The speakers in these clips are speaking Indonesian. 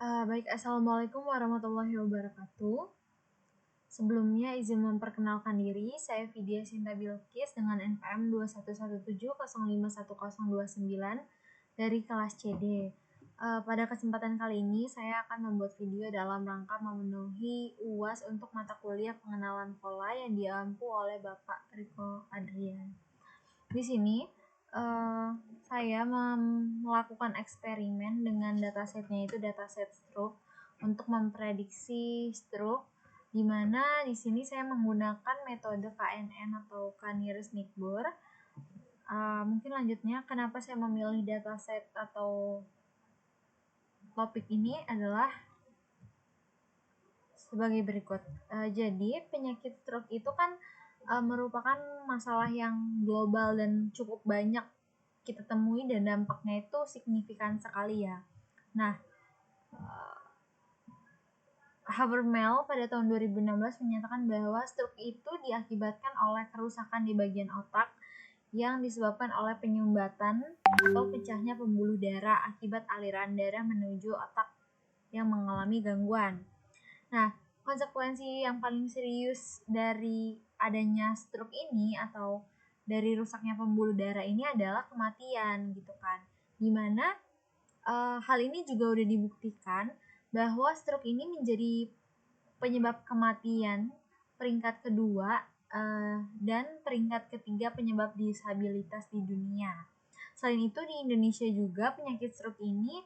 Baik, Assalamualaikum warahmatullahi wabarakatuh. Sebelumnya izin memperkenalkan diri, saya Vidya Sinta Bilkis dengan NPM 2117051029 dari kelas CD. Pada kesempatan kali ini, saya akan membuat video dalam rangka memenuhi UAS untuk mata kuliah pengenalan pola yang diampu oleh Bapak Riko Adrian. Di sini, saya melakukan eksperimen dengan datasetnya itu dataset stroke untuk memprediksi stroke, di mana di sini saya menggunakan metode KNN atau K-Nielsen-Nickbor. Mungkin lanjutnya kenapa saya memilih dataset atau topik ini adalah sebagai berikut. Jadi penyakit stroke itu kan merupakan masalah yang global dan cukup banyak kita temui dan dampaknya itu signifikan sekali ya. Nah, Habermas pada tahun 2016 menyatakan bahwa stroke itu diakibatkan oleh kerusakan di bagian otak yang disebabkan oleh penyumbatan atau pecahnya pembuluh darah akibat aliran darah menuju otak yang mengalami gangguan. Nah, konsekuensi yang paling serius dari adanya stroke ini atau dari rusaknya pembuluh darah ini adalah kematian gitu kan. Dimana hal ini juga udah dibuktikan bahwa stroke ini menjadi penyebab kematian peringkat kedua dan peringkat ketiga penyebab disabilitas di dunia. Selain itu di Indonesia juga penyakit stroke ini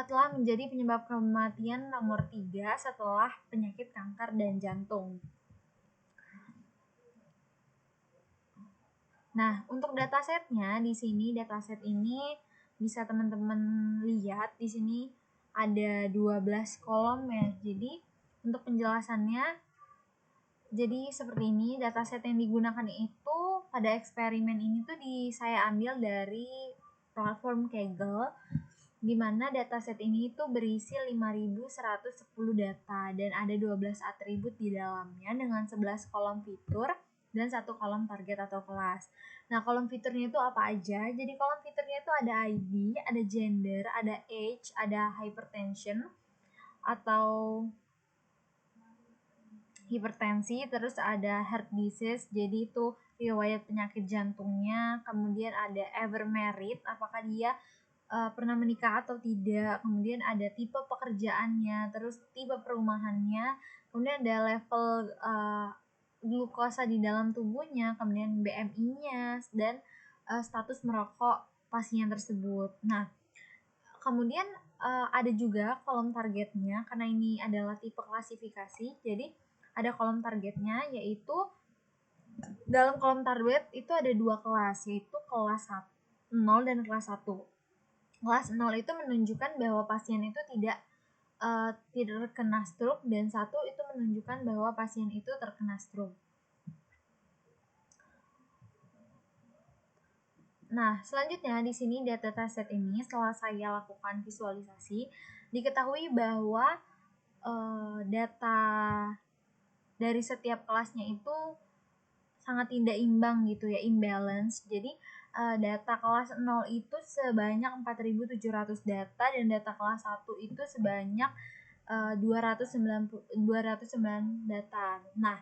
telah menjadi penyebab kematian nomor 3 setelah penyakit kanker dan jantung. Nah, untuk datasetnya di sini dataset ini bisa teman-teman lihat di sini ada 12 kolom ya. Jadi untuk penjelasannya jadi seperti ini, dataset yang digunakan itu pada eksperimen ini tuh saya ambil dari platform Kaggle, di mana dataset ini itu berisi 5.110 data dan ada 12 atribut di dalamnya dengan 11 kolom fitur dan 1 kolom target atau kelas. Nah, kolom fiturnya itu apa aja? Jadi kolom fiturnya itu ada ID, ada gender, ada age, ada hypertension atau hipertensi, terus ada heart disease, jadi itu riwayat penyakit jantungnya, kemudian ada ever married, apakah dia pernah menikah atau tidak, kemudian ada tipe pekerjaannya, terus tipe perumahannya, kemudian ada level glukosa di dalam tubuhnya, kemudian BMI-nya, dan status merokok pasien tersebut. Nah, kemudian ada juga kolom targetnya, karena ini adalah tipe klasifikasi, jadi ada kolom targetnya, yaitu dalam kolom target itu ada 2 kelas, yaitu kelas 0 dan kelas 1. Kelas 0 itu menunjukkan bahwa pasien itu tidak terkena stroke, dan 1 itu menunjukkan bahwa pasien itu terkena stroke. Nah, selanjutnya di sini dataset ini setelah saya lakukan visualisasi, diketahui bahwa data dari setiap kelasnya itu sangat tidak imbang gitu ya, imbalance. Jadi data kelas 0 itu sebanyak 4.700 data dan data kelas 1 itu sebanyak 209 data. Nah,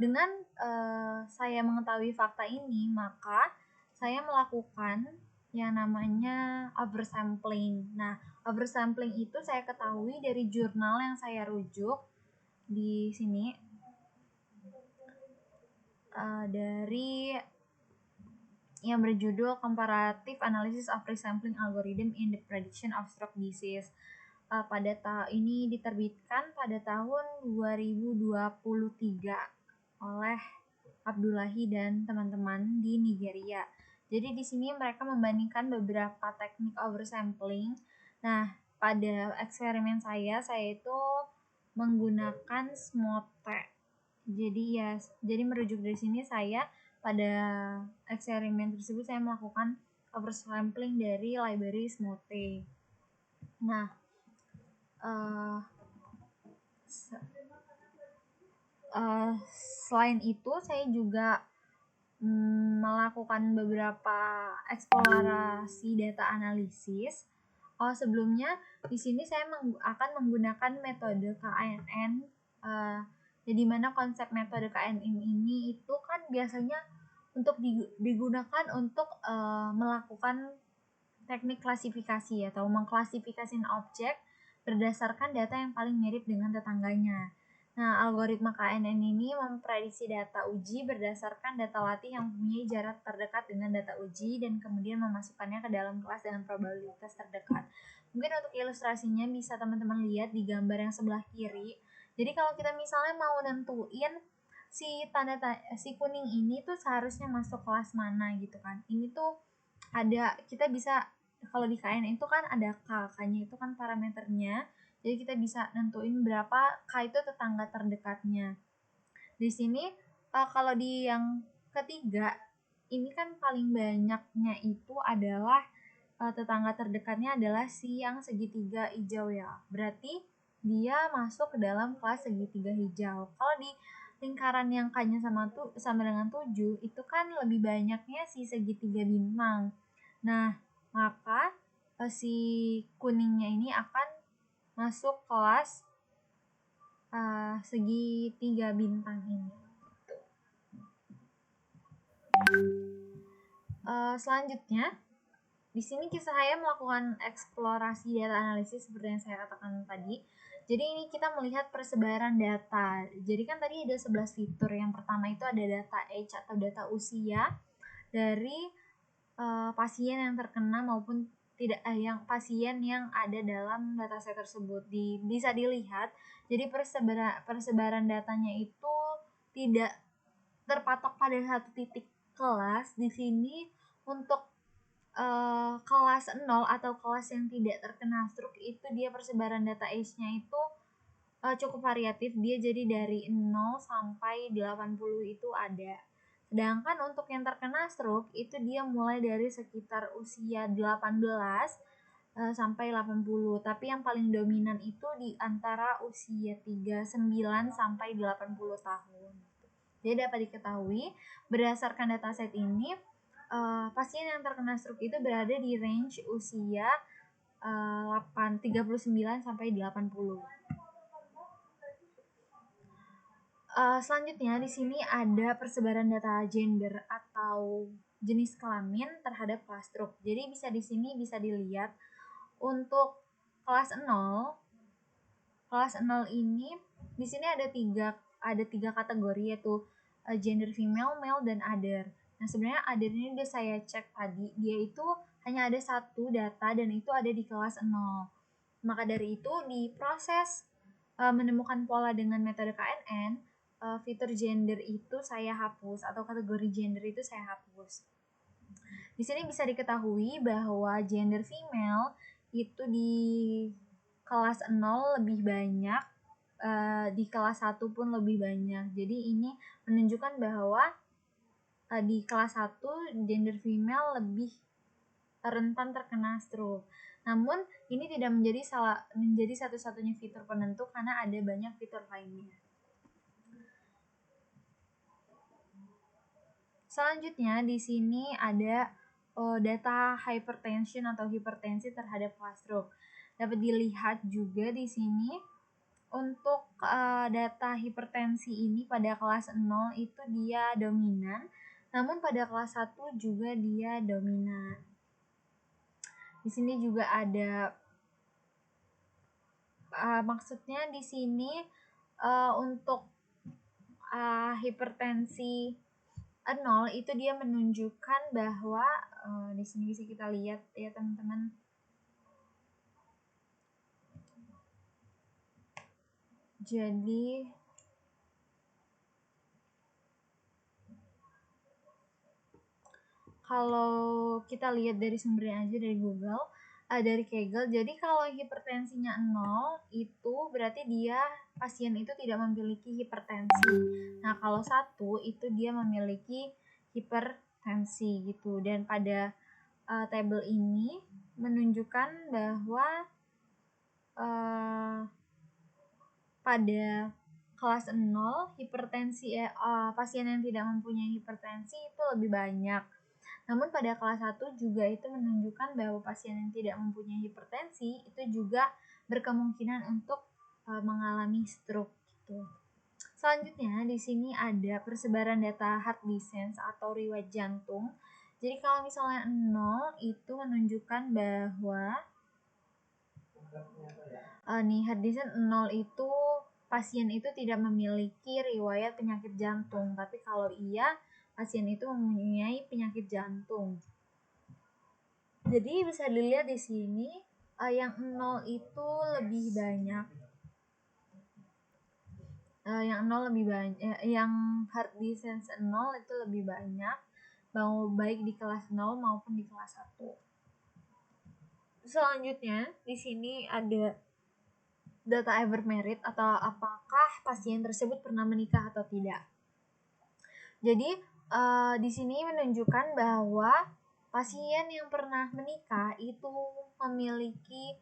dengan saya mengetahui fakta ini, maka saya melakukan yang namanya oversampling. Nah, oversampling itu saya ketahui dari jurnal yang saya rujuk di sini, dari yang berjudul Comparative Analysis of Resampling Algorithm in the Prediction of Stroke Disease. Ini diterbitkan pada tahun 2023 oleh Abdullahi dan teman-teman di Nigeria. Jadi di sini mereka membandingkan beberapa teknik oversampling. Nah, pada eksperimen saya itu menggunakan SMOTE. Jadi merujuk dari sini saya pada eksperimen tersebut saya melakukan oversampling dari library SMOTE. Nah, selain itu saya juga melakukan beberapa eksplorasi data analisis Sebelumnya di sini saya akan menggunakan metode KNN, di mana konsep metode KNN ini itu kan biasanya untuk digunakan untuk melakukan teknik klasifikasi atau mengklasifikasi objek berdasarkan data yang paling mirip dengan tetangganya. Nah, algoritma KNN ini memprediksi data uji berdasarkan data latih yang mempunyai jarak terdekat dengan data uji dan kemudian memasukkannya ke dalam kelas dengan probabilitas terdekat. Mungkin untuk ilustrasinya bisa teman-teman lihat di gambar yang sebelah kiri. Jadi kalau kita misalnya mau nentuin si kuning ini tuh seharusnya masuk kelas mana gitu kan. Ini tuh kita bisa, kalau di KNN itu kan ada K-nya itu kan parameternya. Jadi kita bisa nentuin berapa K itu tetangga terdekatnya. Di sini kalau di yang ketiga ini kan paling banyaknya itu adalah tetangga terdekatnya adalah si yang segitiga hijau ya. Berarti dia masuk ke dalam kelas segitiga hijau. Kalau di lingkaran yang K-nya sama dengan 7 itu kan lebih banyaknya si segitiga bintang. Nah, maka si kuningnya ini akan masuk kelas segitiga bintang ini. Selanjutnya, di sini saya melakukan eksplorasi data analisis seperti yang saya katakan tadi. Jadi ini kita melihat persebaran data. Jadi kan tadi ada 11 fitur. Yang pertama itu ada data age atau data usia dari pasien yang terkena maupun tidak yang pasien yang ada dalam dataset tersebut. Bisa dilihat, jadi persebaran datanya itu tidak terpatok pada satu titik kelas. Di sini untuk kelas 0 atau kelas yang tidak terkena stroke itu dia persebaran data age-nya itu cukup variatif. Dia jadi dari 0 sampai 80 itu ada. Sedangkan untuk yang terkena stroke itu dia mulai dari sekitar usia 18 sampai 80. Tapi yang paling dominan itu di antara usia 39 sampai 80 tahun. Jadi dapat diketahui berdasarkan dataset ini pasien yang terkena stroke itu berada di range usia 39 sampai 80. Selanjutnya di sini ada persebaran data gender atau jenis kelamin terhadap kelas stroke. Jadi di sini bisa dilihat untuk kelas 0 ini di sini ada tiga kategori, yaitu gender female, male, dan other. Nah, sebenarnya other ini udah saya cek tadi, dia itu hanya ada satu data dan itu ada di kelas 0. Maka dari itu di proses menemukan pola dengan metode KNN, fitur gender itu saya hapus atau kategori gender itu saya hapus. Di sini bisa diketahui bahwa gender female itu di kelas 0 lebih banyak, di kelas 1 pun lebih banyak. Jadi ini menunjukkan bahwa di kelas 1 gender female lebih rentan terkena stroke. Namun ini tidak menjadi satu-satunya fitur penentu karena ada banyak fitur lainnya. Selanjutnya di sini ada data hypertension atau hipertensi terhadap kelas stroke. Dapat dilihat juga di sini untuk data hipertensi ini pada kelas 0 itu dia dominan, namun pada kelas 1 juga dia dominan. Di sini juga ada maksudnya di sini untuk hipertensi 0 itu dia menunjukkan bahwa di sini bisa kita lihat ya teman-teman. Jadi kalau kita lihat dari sumbernya aja dari Google, dari Kegel, jadi kalau hipertensinya 0 itu berarti pasien itu tidak memiliki hipertensi. Nah, kalau 1 itu dia memiliki hipertensi gitu. Dan pada tabel ini menunjukkan bahwa pada kelas 0 hipertensi pasien yang tidak mempunyai hipertensi itu lebih banyak. Namun pada kelas 1 juga itu menunjukkan bahwa pasien yang tidak mempunyai hipertensi itu juga berkemungkinan untuk mengalami stroke gitu. Selanjutnya di sini ada persebaran data heart disease atau riwayat jantung. Jadi kalau misalnya 0 itu menunjukkan bahwa heart disease 0 itu pasien itu tidak memiliki riwayat penyakit jantung, tapi kalau iya pasien itu mempunyai penyakit jantung. Jadi bisa dilihat di sini yang 0 itu lebih banyak. Yang heart disease 0 itu lebih banyak, baik di kelas 0 maupun di kelas 1. Selanjutnya di sini ada data ever married atau apakah pasien tersebut pernah menikah atau tidak. Jadi di sini menunjukkan bahwa pasien yang pernah menikah itu memiliki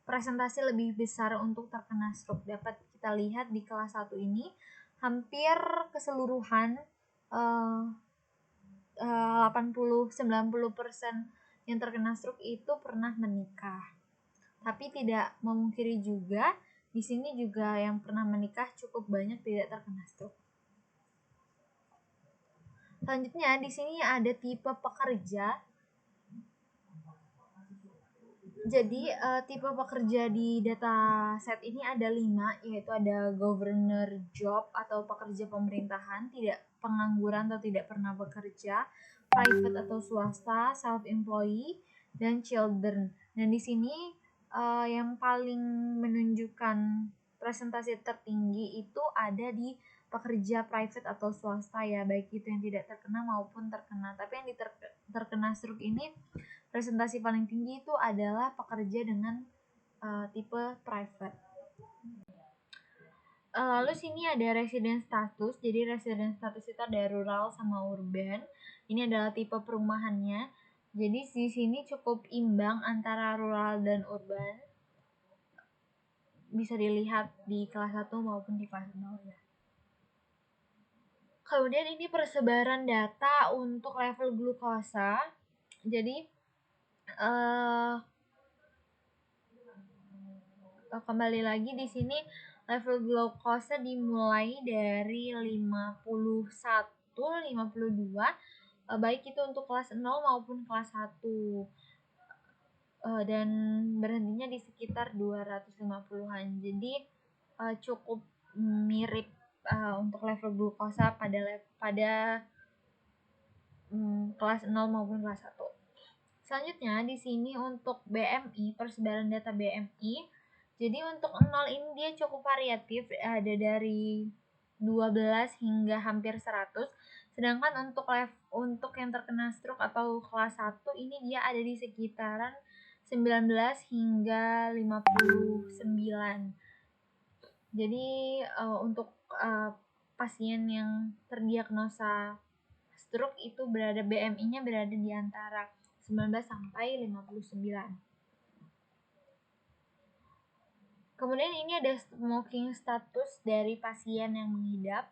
presentasi lebih besar untuk terkena stroke. Dapat kita lihat di kelas 1 ini hampir keseluruhan 80-90% yang terkena stroke itu pernah menikah. Tapi tidak memungkiri juga di sini juga yang pernah menikah cukup banyak tidak terkena stroke. Selanjutnya di sini ada tipe pekerja. Jadi tipe pekerja di data set ini ada 5, yaitu ada governor job atau pekerja pemerintahan, tidak pengangguran atau tidak pernah bekerja, private atau swasta, self-employed, dan children. Dan di sini yang paling menunjukkan presentasi tertinggi itu ada di pekerja private atau swasta ya, baik itu yang tidak terkena maupun terkena. Tapi yang terkena stroke ini presentasi paling tinggi itu adalah pekerja dengan tipe private. Lalu sini ada resident status. Jadi resident status itu ada rural sama urban. Ini adalah tipe perumahannya. Jadi di sini cukup imbang antara rural dan urban. Bisa dilihat di kelas 1 maupun di kelas 0 ya. Kemudian ini persebaran data untuk level glukosa. Jadi kembali lagi di sini level glukosa dimulai dari 51, 52 baik itu untuk kelas 0 maupun kelas 1. Dan berhentinya di sekitar 250-an. Jadi cukup mirip untuk level glukosa pada kelas 0 maupun kelas 1. Selanjutnya di sini untuk BMI, persebaran data BMI. Jadi untuk 0 ini dia cukup variatif, ada dari 12 hingga hampir 100. Sedangkan untuk yang terkena stroke atau kelas 1 ini dia ada di sekitaran 19 hingga 59. Jadi untuk pasien yang terdiagnosa stroke itu BMI-nya berada di antara 19 sampai 59. Kemudian ini ada smoking status dari pasien yang mengidap.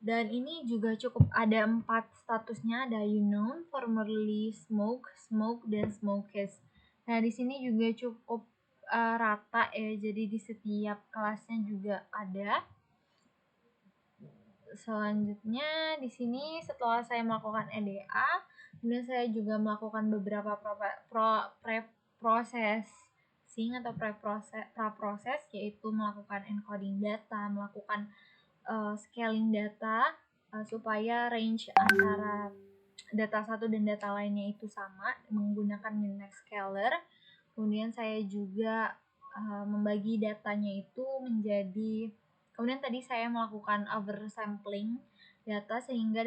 Dan ini juga cukup ada 4 statusnya, ada unknown, formerly smoke, dan smokers. Nah, di sini juga cukup rata ya. Jadi di setiap kelasnya juga ada. Selanjutnya di sini setelah saya melakukan EDA, kemudian saya juga melakukan beberapa pre-processing atau pra-proses, yaitu melakukan encoding data, melakukan scaling data supaya range antara data satu dan data lainnya itu sama menggunakan min-max scaler. Kemudian saya juga membagi datanya itu menjadi, kemudian tadi saya melakukan oversampling data sehingga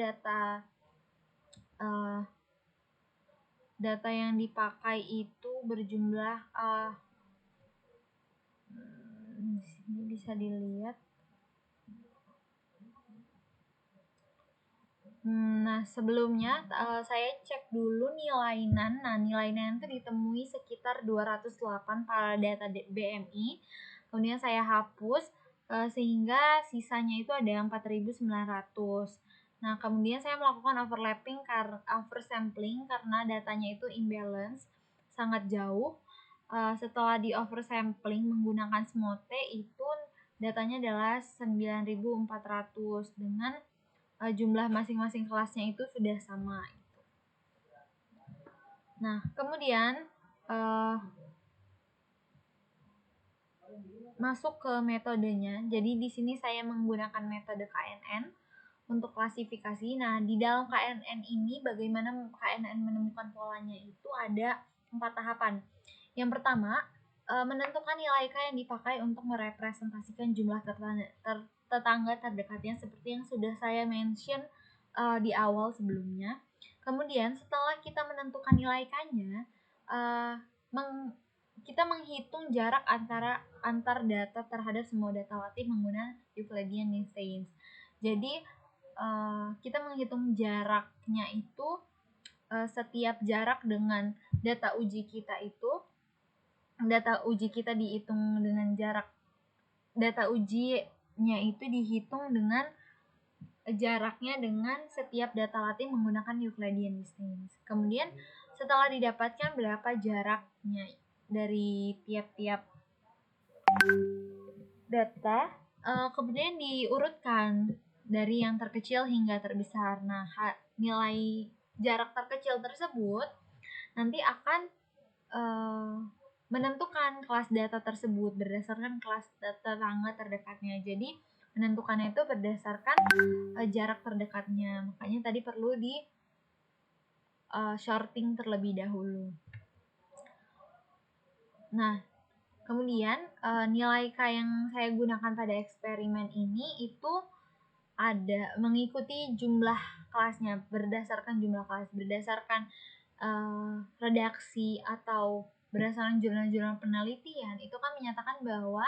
data yang dipakai itu berjumlah ini bisa dilihat. Nah, sebelumnya saya cek dulu nilainan. Nah, nilainan itu ditemui sekitar 208 pada data BMI. Kemudian saya hapus sehingga sisanya itu ada 4.900. Nah, kemudian saya melakukan oversampling karena datanya itu imbalance, sangat jauh. Setelah di oversampling menggunakan SMOTE itu datanya adalah 9.400 dengan jumlah masing-masing kelasnya itu sudah sama gitu. Nah, kemudian masuk ke metodenya. Jadi di sini saya menggunakan metode KNN untuk klasifikasi. Nah, di dalam KNN ini bagaimana KNN menemukan polanya itu ada 4 tahapan. Yang pertama, menentukan nilai K yang dipakai untuk merepresentasikan jumlah tetangga terdekatnya seperti yang sudah saya mention di awal sebelumnya. Kemudian setelah kita menentukan nilai K-nya, kita menghitung jarak antar data terhadap semua data latih menggunakan Euclidean distance. Jadi kita menghitung jaraknya itu setiap jarak dengan data uji kita itu, data uji kita dihitung dengan jarak, data ujinya itu dihitung dengan jaraknya dengan setiap data latih menggunakan Euclidean distance. Kemudian setelah didapatkan berapa jaraknya dari tiap-tiap data, kemudian diurutkan dari yang terkecil hingga terbesar. Nah, nilai jarak terkecil tersebut nanti akan menentukan kelas data tersebut berdasarkan kelas data tetangga terdekatnya. Jadi menentukannya itu berdasarkan jarak terdekatnya. Makanya tadi perlu di sorting terlebih dahulu. Nah, kemudian nilai K yang saya gunakan pada eksperimen ini itu ada mengikuti jumlah kelasnya, berdasarkan jumlah kelas, berdasarkan redaksi atau berdasarkan jurnal-jurnal penelitian itu kan menyatakan bahwa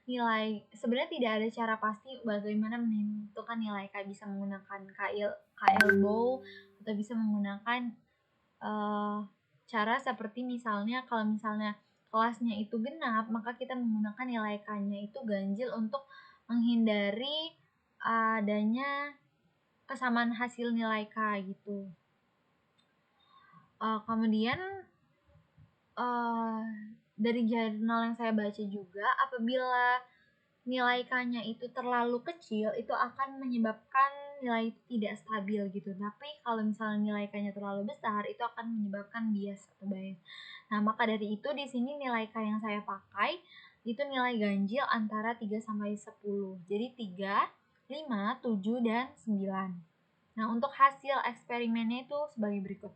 nilai sebenarnya tidak ada cara pasti bagaimana menentukan nilai K, bisa menggunakan KL-Bow atau bisa menggunakan cara seperti misalnya kalau misalnya kelasnya itu genap maka kita menggunakan nilai K-nya itu ganjil untuk menghindari adanya kesamaan hasil nilai K gitu. Kemudian dari jurnal yang saya baca juga, apabila nilai K-nya itu terlalu kecil, itu akan menyebabkan nilai itu tidak stabil gitu. Tapi kalau misalnya nilai K-nya terlalu besar, itu akan menyebabkan bias atau bias. Nah, maka dari itu di sini nilai K yang saya pakai itu nilai ganjil antara 3 sampai 10. Jadi 3, 5, 7, dan 9. Nah, untuk hasil eksperimennya itu sebagai berikut.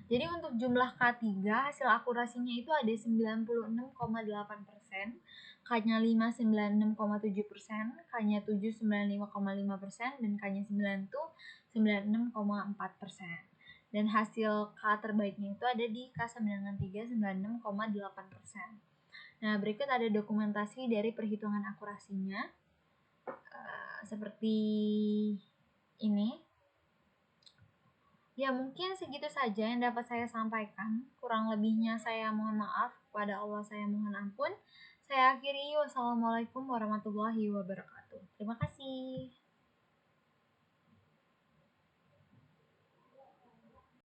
Jadi untuk jumlah K3 hasil akurasinya itu ada 96,8%, K-nya 5 96,7%, K-nya 7 95,5%, dan K-nya 9 tuh 96,4%. Dan hasil K terbaiknya itu ada di K93 96,8%. Nah, berikut ada dokumentasi dari perhitungan akurasinya. Seperti ini. Ya, mungkin segitu saja yang dapat saya sampaikan. Kurang lebihnya saya mohon maaf. Kepada Allah saya mohon ampun. Saya akhiri. Wassalamualaikum warahmatullahi wabarakatuh. Terima kasih.